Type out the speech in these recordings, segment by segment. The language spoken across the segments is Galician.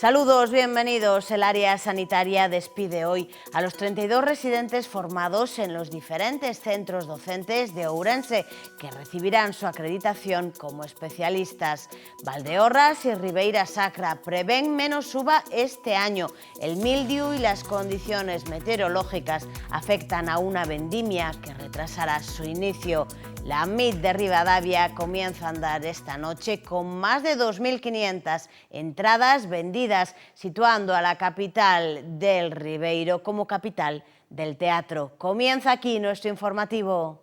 Saludos, bienvenidos. El área sanitaria despide hoy a los 32 residentes formados en los diferentes centros docentes de Ourense, que recibirán su acreditación como especialistas. Valdeorras y Ribeira Sacra prevén menos suba este año. El mildiu y las condiciones meteorológicas afectan a una vendimia que retrasará su inicio. La MIT de Ribadavia comienza a andar esta noche con más de 2.500 entradas vendidas, situando a la capital del Ribeiro como capital del teatro. Comienza aquí nuestro informativo.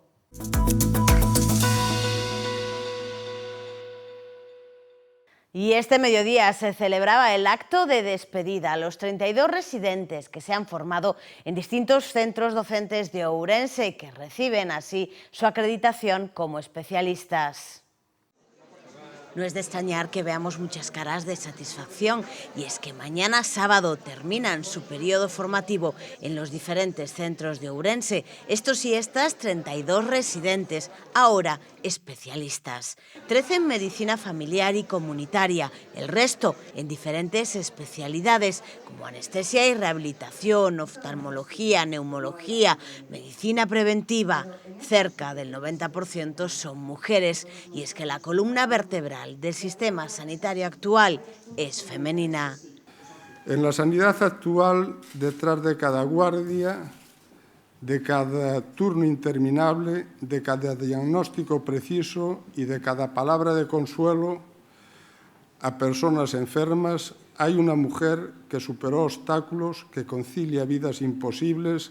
Y este mediodía se celebraba el acto de despedida a los 32 residentes que se han formado en distintos centros docentes de Ourense, que reciben así su acreditación como especialistas. No es de extrañar que veamos muchas caras de satisfacción, y es que mañana sábado terminan su periodo formativo en los diferentes centros de Ourense. Estos y estas 32 residentes, ahora especialistas. 13 en medicina familiar y comunitaria, el resto en diferentes especialidades como anestesia y rehabilitación, oftalmología, neumología, medicina preventiva. Cerca del 90% son mujeres, y es que la columna vertebral del sistema sanitario actual es femenina. En la sanidad actual, detrás de cada guardia, de cada turno interminable, de cada diagnóstico preciso y de cada palabra de consuelo a personas enfermas, hay una mujer que superó obstáculos, que concilia vidas imposibles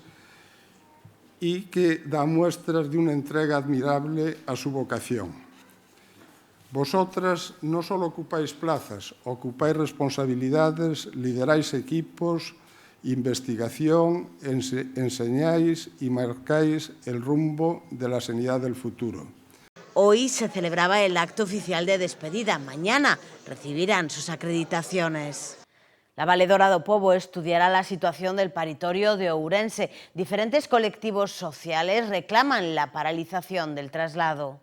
y que da muestras de una entrega admirable a su vocación. Vosotras no solo ocupáis plazas, ocupáis responsabilidades, lideráis equipos, investigación, enseñáis y marcáis el rumbo de la sanidad del futuro. Hoy se celebraba el acto oficial de despedida. Mañana recibirán sus acreditaciones. La Valedora do Pobo estudiará la situación del paritorio de Ourense. Diferentes colectivos sociales reclaman la paralización del traslado.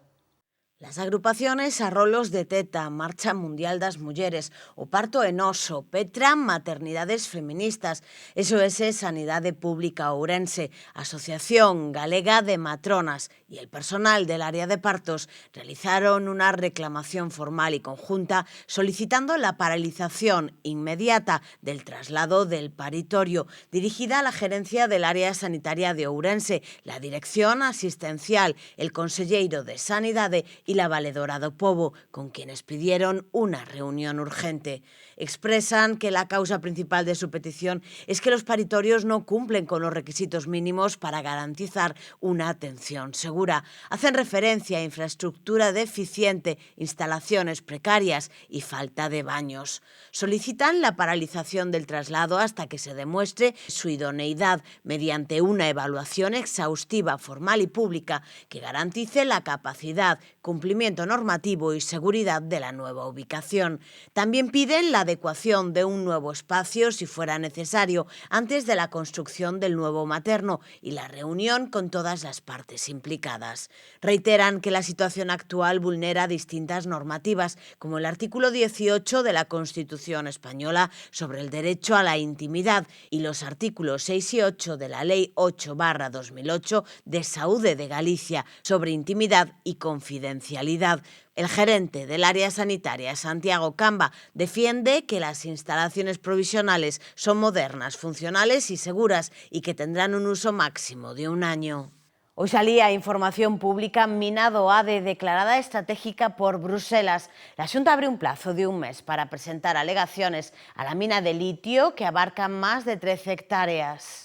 Las agrupaciones Arrolos de Teta, Marcha Mundial das Mulleres, O Parto Enoso, Petra, Maternidades Feministas, SOS Sanidade Pública Ourense, Asociación Galega de Matronas y el personal del área de partos realizaron una reclamación formal y conjunta solicitando la paralización inmediata del traslado del paritorio, dirigida a la gerencia del área sanitaria de Ourense, la dirección asistencial, el conselleiro de Sanidade y la Valedora do Pobo, con quienes pidieron una reunión urgente. Expresan que la causa principal de su petición es que los paritorios no cumplen con los requisitos mínimos para garantizar una atención segura. Hacen referencia a infraestructura deficiente, instalaciones precarias y falta de baños. Solicitan la paralización del traslado hasta que se demuestre su idoneidad mediante una evaluación exhaustiva, formal y pública que garantice la capacidad, cumplimiento normativo y seguridad de la nueva ubicación. También piden la adecuación de un nuevo espacio, si fuera necesario, antes de la construcción del nuevo materno y la reunión con todas las partes implicadas. Reiteran que la situación actual vulnera distintas normativas, como el artículo 18 de la Constitución española sobre el derecho a la intimidad y los artículos 6 y 8 de la Ley 8/2008 de Saúde de Galicia sobre intimidad y confidencialidad. El gerente del área sanitaria, Santiago Camba, defiende que las instalaciones provisionales son modernas, funcionales y seguras y que tendrán un uso máximo de 1 año. Hoy salía información pública mina do ADE declarada estratégica por Bruselas. La Xunta abre un plazo de 1 mes para presentar alegaciones a la mina de litio que abarca más de 13 hectáreas.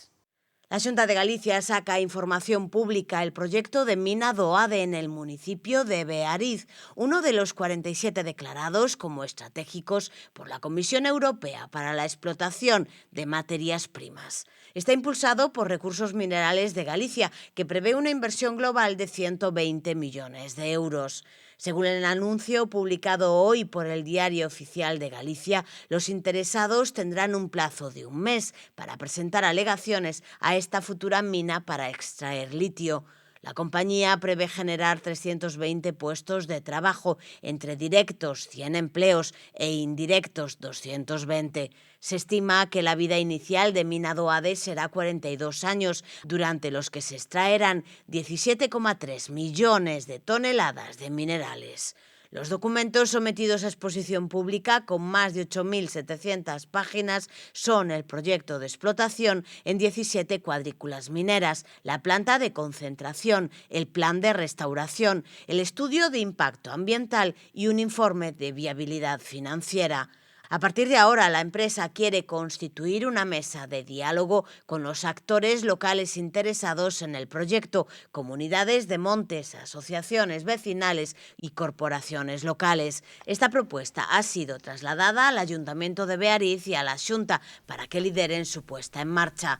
La Xunta de Galicia saca información pública el proyecto de mina do ADE en el municipio de Beariz, uno de los 47 declarados como estratégicos por la Comisión Europea para la explotación de materias primas. Está impulsado por Recursos Minerales de Galicia, que prevé una inversión global de 120 millones de euros. Según el anuncio publicado hoy por el Diario Oficial de Galicia, los interesados tendrán un plazo de 1 mes para presentar alegaciones a esta futura mina para extraer litio. La compañía prevé generar 320 puestos de trabajo, entre directos 100 empleos e indirectos 220. Se estima que la vida inicial de Mina do Ade será 42 años, durante los que se extraerán 17,3 millones de toneladas de minerales. Los documentos sometidos a exposición pública, con más de 8.700 páginas, son el proyecto de explotación en 17 cuadrículas mineras, la planta de concentración, el plan de restauración, el estudio de impacto ambiental y un informe de viabilidad financiera. A partir de ahora, la empresa quiere constituir una mesa de diálogo con los actores locales interesados en el proyecto, comunidades de montes, asociaciones vecinales y corporaciones locales. Esta propuesta ha sido trasladada al Ayuntamiento de Beariz y a la Xunta para que lideren su puesta en marcha.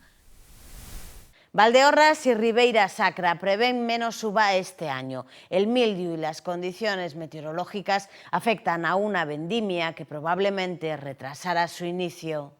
Valdeorras y Ribeira Sacra prevén menos uva este año. El mildiu y las condiciones meteorológicas afectan a una vendimia que probablemente retrasará su inicio.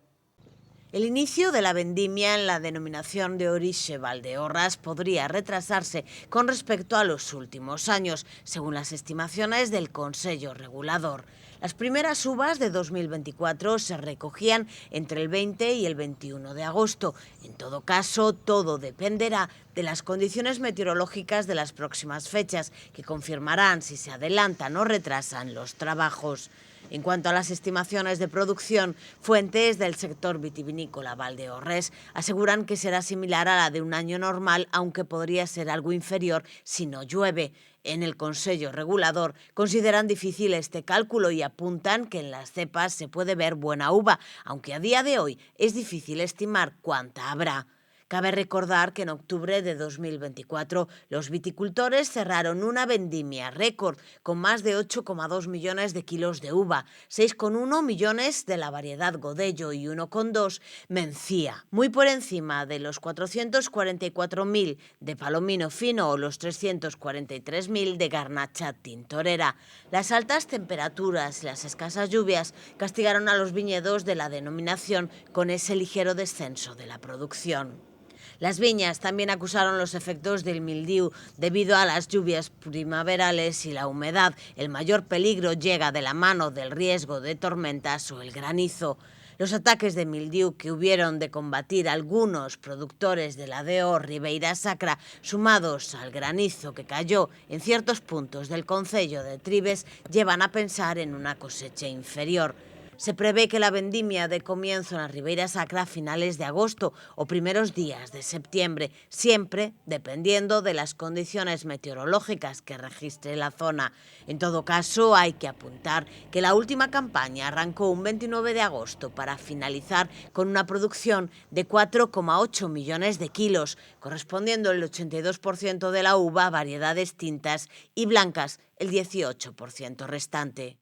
El inicio de la vendimia en la denominación de orixe Valdeorras podría retrasarse con respecto a los últimos años, según las estimaciones del Consello Regulador. Las primeras uvas de 2024 se recogían entre el 20 y el 21 de agosto. En todo caso, todo dependerá de las condiciones meteorológicas de las próximas fechas, que confirmarán si se adelantan o retrasan los trabajos. En cuanto a las estimaciones de producción, fuentes del sector vitivinícola valdeorrés aseguran que será similar a la de un año normal, aunque podría ser algo inferior si no llueve. En el Consello Regulador consideran difícil este cálculo y apuntan que en las cepas se puede ver buena uva, aunque a día de hoy es difícil estimar cuánta habrá. Cabe recordar que en octubre de 2024 los viticultores cerraron una vendimia récord con más de 8,2 millones de kilos de uva, 6,1 millones de la variedad Godello y 1,2 Mencía, muy por encima de los 444.000 de Palomino Fino o los 343.000 de Garnacha Tintorera. Las altas temperaturas y las escasas lluvias castigaron a los viñedos de la denominación con ese ligero descenso de la producción. Las viñas también acusaron los efectos del mildiu debido a las lluvias primaverales y la humedad. El mayor peligro llega de la mano del riesgo de tormentas o el granizo. Los ataques de mildiu que hubieron de combatir algunos productores de la DO Ribeira Sacra, sumados al granizo que cayó en ciertos puntos del concello de Tribes, llevan a pensar en una cosecha inferior. Se prevé que la vendimia dé comienzo en la Ribeira Sacra a finales de agosto o primeros días de septiembre, siempre dependiendo de las condiciones meteorológicas que registre la zona. En todo caso, hay que apuntar que la última campaña arrancó un 29 de agosto para finalizar con una producción de 4,8 millones de kilos, correspondiendo el 82% de la uva, variedades tintas y blancas, el 18% restante.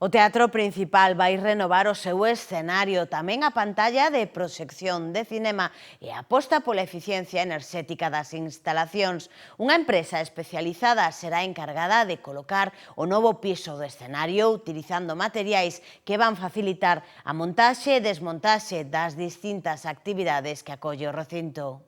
O Teatro Principal vai renovar o seu escenario, tamén a pantalla de proxección de cinema e aposta pola eficiencia enerxética das instalacións. Unha empresa especializada será encargada de colocar o novo piso do escenario utilizando materiais que van facilitar a montaxe e desmontaxe das distintas actividades que acolle o recinto.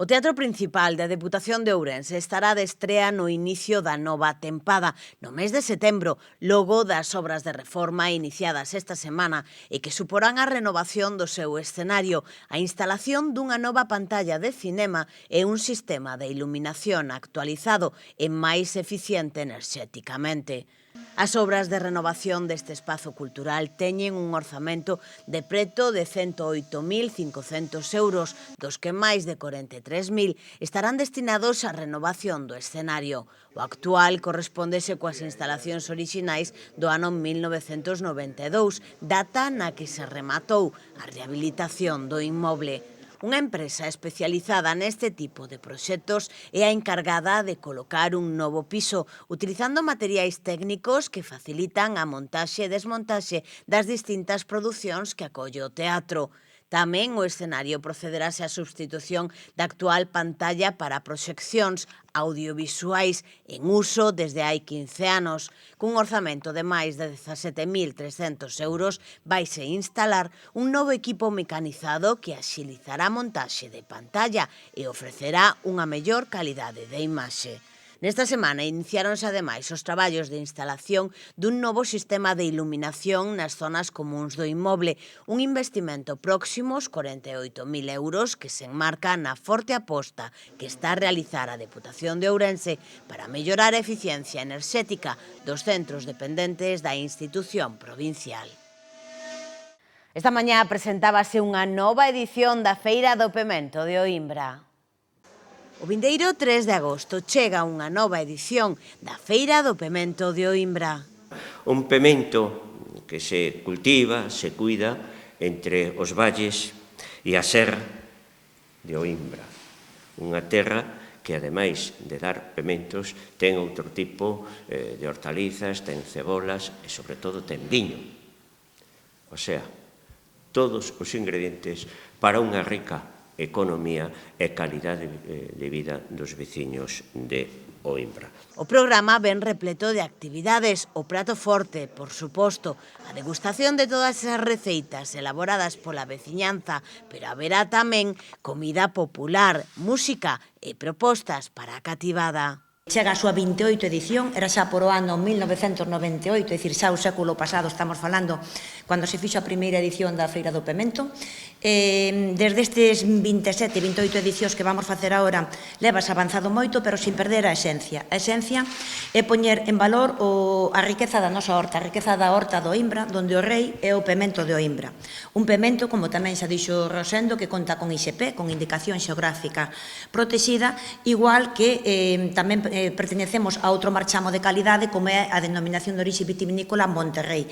O Teatro Principal da Deputación de Ourense estará de estrea no inicio da nova tempada, no mes de setembro, logo das obras de reforma iniciadas esta semana e que suporán a renovación do seu escenario, a instalación dunha nova pantalla de cinema e un sistema de iluminación actualizado e máis eficiente enerxéticamente. As obras de renovación deste espazo cultural teñen un orzamento de preto de 108.500 euros, dos que máis de 43.000 estarán destinados á renovación do escenario. O actual correspóndese coas instalacións orixinais do ano 1992, data na que se rematou a rehabilitación do inmoble. Unha empresa especializada neste tipo de proxectos é a encargada de colocar un novo piso, utilizando materiais técnicos que facilitan a montaxe e desmontaxe das distintas producións que acolle o teatro. Tamén o escenario procederase á substitución da actual pantalla para proxeccións audiovisuais en uso desde hai 15 anos. Cun orzamento de máis de 17.300 euros vaise instalar un novo equipo mecanizado que axilizará a montaxe de pantalla e ofrecerá unha mellor calidade de imaxe. Nesta semana iniciáronse ademais os traballos de instalación dun novo sistema de iluminación nas zonas comúns do inmoble, un investimento próximo aos 48.000 euros que se enmarca na forte aposta que está a realizar a Deputación de Ourense para mellorar a eficiencia enerxética dos centros dependentes da institución provincial. Esta mañá presentábase unha nova edición da Feira do Pemento de Oimbra. O vindeiro 3 de agosto chega unha nova edición da Feira do Pemento de Oimbra. Un pemento que se cultiva, se cuida entre os valles e a serra de Oimbra. Unha terra que, ademais de dar pementos, ten outro tipo de hortalizas, ten cebolas e, sobre todo, ten viño. O sea, todos os ingredientes para unha rica economía e calidade de vida dos veciños de Oimbra. O programa ven repleto de actividades, o prato forte, por suposto, a degustación de todas esas receitas elaboradas pola veciñanza, pero haberá tamén comida popular, música e propostas para a cativada. Chega a súa 28 edición, era xa por o ano 1998, é dicir, xa o século pasado estamos falando, cando se fixo a primeira edición da Feira do Pemento. Desde estes 27, 28 edicións que vamos facer agora, levas avanzado moito, pero sin perder a esencia. A esencia é poñer en valor a riqueza da nosa horta, a riqueza da horta do Oimbra, donde o rei é o pemento de Oimbra. Un pemento, como tamén xa dixo Rosendo, que conta con ISP, con indicación xeográfica protexida, igual que tamén pertenecemos a outro marchamo de calidade como é a denominación de orixe vitivinícola Monterrey.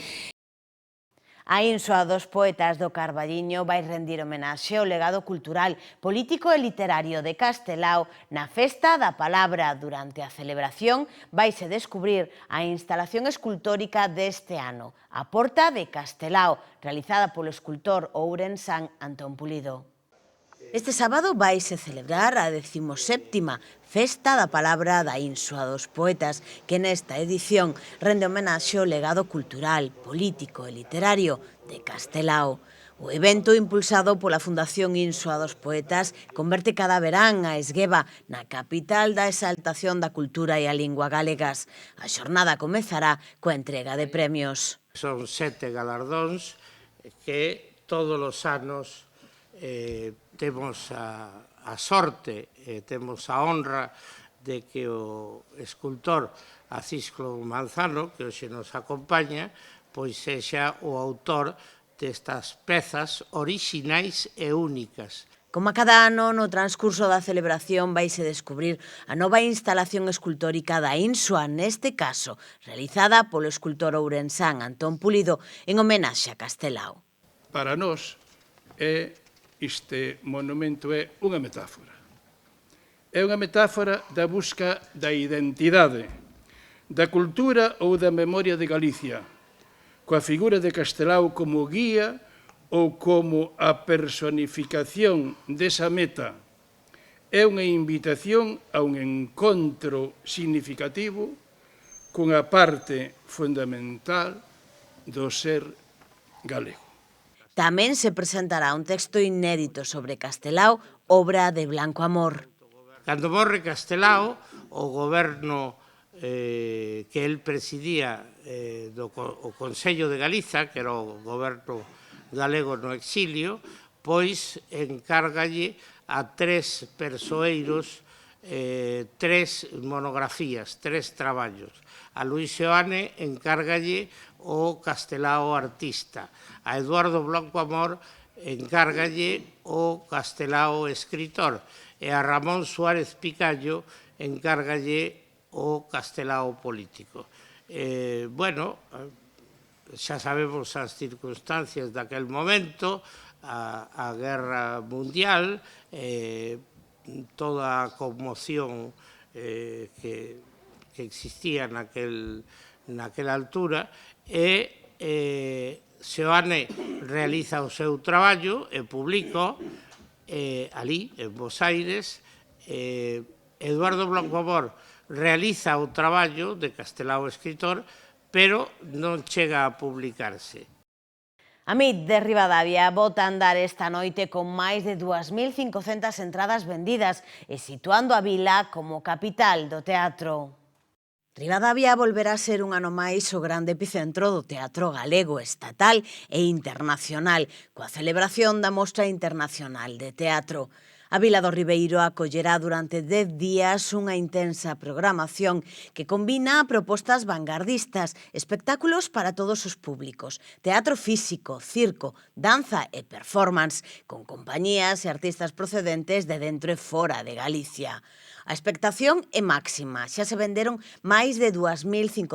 A Insoa dos Poetas do Carballiño vai rendir homenaxe ao legado cultural, político e literario de Castelao na Festa da Palabra. Durante a celebración vaise descubrir a instalación escultórica deste ano, A Porta de Castelao, realizada polo escultor ourensán Antón Pulido. Este sábado vaise celebrar a 17ª Festa da Palabra da Insoa dos Poetas, que nesta edición rende homenaxe ao legado cultural, político e literario de Castelao. O evento, impulsado pola Fundación Insoa dos Poetas, converte cada verán a Esgueva na capital da exaltación da cultura e a lingua galegas. A xornada comezará coa entrega de premios. Son 7 galardóns que todos os anos temos a sorte e temos a honra de que o escultor Acisclo Manzano, que hoxe nos acompaña, pois sexa o autor destas pezas orixinais e únicas. Como a cada ano, no transcurso da celebración vaise descubrir a nova instalación escultórica da Insoa, neste caso, realizada polo escultor ourensán Antón Pulido en homenaxe a Castelao. Para nós, este monumento é unha metáfora. É unha metáfora da busca da identidade, da cultura ou da memoria de Galicia, coa figura de Castelao como guía ou como a personificación desa meta. É unha invitación a un encontro significativo cunha parte fundamental do ser galego. Tamén se presentará un texto inédito sobre Castelao, obra de Blanco Amor. Cando morre Castelao, o goberno que el presidía o Consello de Galiza, que era o goberno galego no exilio, pois encárgalle a 3 persoeiros 3 monografías, 3 traballos. A Luís Seoane encárgalle o Castelao artista. A Eduardo Blanco Amor encárgalle o Castelao escritor. E a Ramón Suárez Picallo encárgalle o Castelao político. Bueno, xa sabemos as circunstancias daquel momento, a guerra mundial, toda a conmoción que existía naquela altura, e Seoane realiza o seu traballo e publica ali, en Bos Aires. Eduardo Blancobor realiza o traballo de Castelao escritor, pero non chega a publicarse. A MIT de Ribadavia bota a andar esta noite con máis de 2.500 entradas vendidas e situando a vila como capital do teatro. Ribadavia volverá a ser un ano máis o grande epicentro do teatro galego, estatal e internacional, coa celebración da Mostra Internacional de Teatro. A Vila do Ribeiro acollerá durante 10 días unha intensa programación que combina propostas vanguardistas, espectáculos para todos os públicos, teatro físico, circo, danza e performance, con compañías e artistas procedentes de dentro e fora de Galicia. A expectación é máxima, xa se venderon máis de 2.500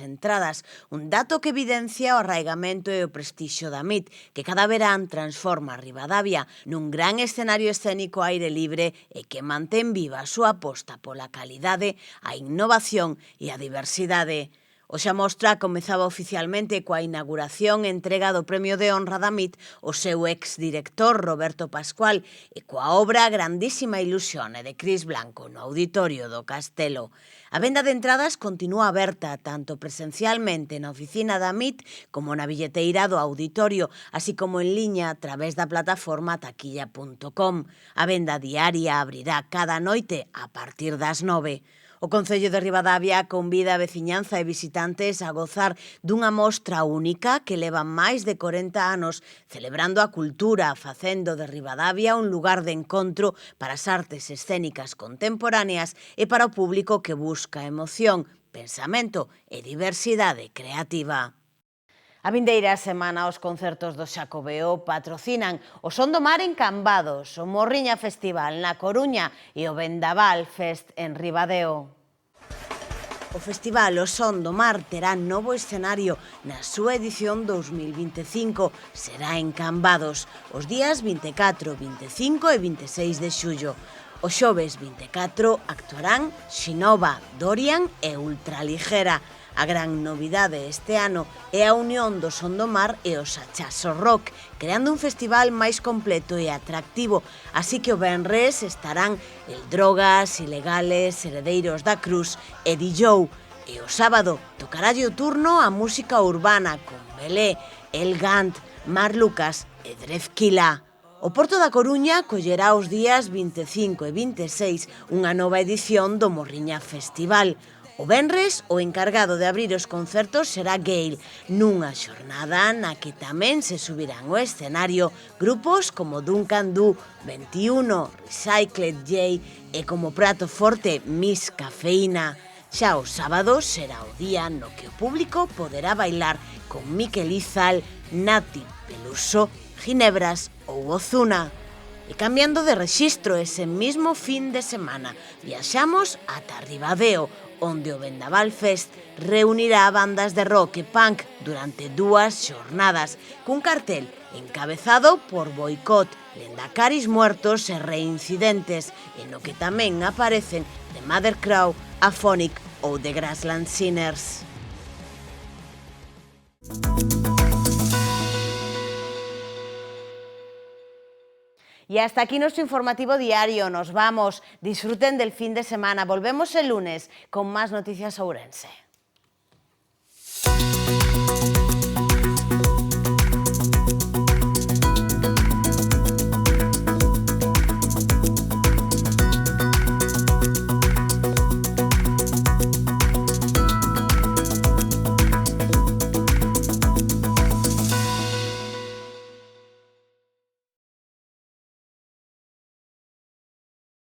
entradas, un dato que evidencia o arraigamento e o prestixio da MIT, que cada verán transforma Ribadavia nun gran escenario escénico ao aire libre e que mantén viva a súa aposta pola calidade, a innovación e a diversidade. Hoxe a mostra comezaba oficialmente coa inauguración e entrega do Premio de Honra da MIT o seu exdirector Roberto Pascual e coa obra Grandísima Ilusión de Cris Blanco no Auditorio do Castelo. A venda de entradas continúa aberta tanto presencialmente na oficina da MIT como na billeteira do auditorio, así como en liña a través da plataforma taquilla.com. A venda diaria abrirá cada noite a partir das 9. O Concello de Ribadavia convida a veciñanza e visitantes a gozar dunha mostra única que leva máis de 40 anos celebrando a cultura, facendo de Ribadavia un lugar de encontro para as artes escénicas contemporáneas e para o público que busca emoción, pensamento e diversidade creativa. A vindeira semana os concertos do Xacobeo patrocinan o Son do Mar en Cambados, o Morriña Festival na Coruña e o Vendaval Fest en Ribadeo. O festival O Son do Mar terá novo escenario na súa edición 2025. Será en Cambados os días 24, 25 e 26 de xullo. O xoves 24 actuarán Xinova, Dorian e Ultraligera. A gran novidade este ano é a unión do Son do Mar e o Sachazo Rock, creando un festival máis completo e atractivo, así que o venres estarán El Drogas, Ilegales, Heredeiros da Cruz e Dijou, e o sábado tocaralle o turno a música urbana con Belé, El Gant, Mar Lucas e Drefquila. O Porto da Coruña collerá os días 25 e 26 unha nova edición do Morriña Festival. O venres, o encargado de abrir os concertos será Gale, nunha xornada na que tamén se subirán ao escenario grupos como Duncan Du, 21, Recycled J e como prato forte Miss Cafeína. Xa o sábado será o día no que o público poderá bailar con Miquel Izal, Nati Peluso, Ginebras ou Ozuna. E cambiando de rexistro ese mismo fin de semana, viaxamos ata Ribadeo, onde o Vendaval Fest reunirá bandas de rock e punk durante 2 xornadas, cun cartel encabezado por Boicot, Lendacaris Muertos e Reincidentes, e no que tamén aparecen The Mother Crow, Aphonic ou The Grassland Sinners. Y hasta aquí nuestro informativo diario. Nos vamos. Disfruten del fin de semana. Volvemos el lunes con más noticias ourense.